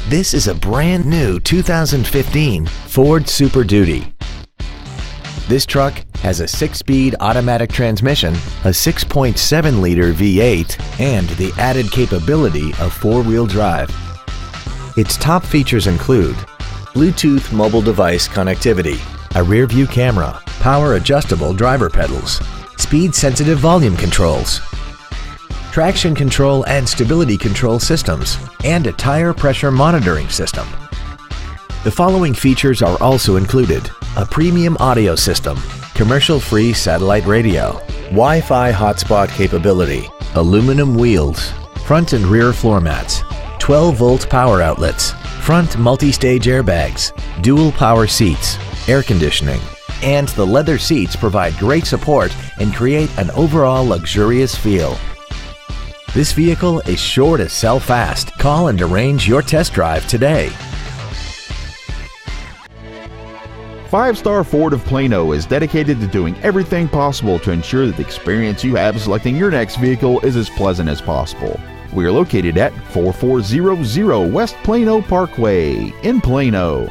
This is a brand new 2015 Ford Super Duty. This truck has a 6-speed automatic transmission, a 6.7-liter V8, and the added capability of 4-wheel drive. Its top features include Bluetooth mobile device connectivity, a rear-view camera, power-adjustable driver pedals, speed-sensitive volume controls, traction control and stability control systems, and a tire pressure monitoring system. The following features are also included: a premium audio system, commercial-free satellite radio, Wi-Fi hotspot capability, aluminum wheels, front and rear floor mats, 12-volt power outlets, front multi-stage airbags, dual power seats, air conditioning, and the leather seats provide great support and create an overall luxurious feel. This vehicle is sure to sell fast. Call and arrange your test drive today. Five Star Ford of Plano is dedicated to doing everything possible to ensure that the experience you have selecting your next vehicle is as pleasant as possible. We are located at 4400 West Plano Parkway in Plano.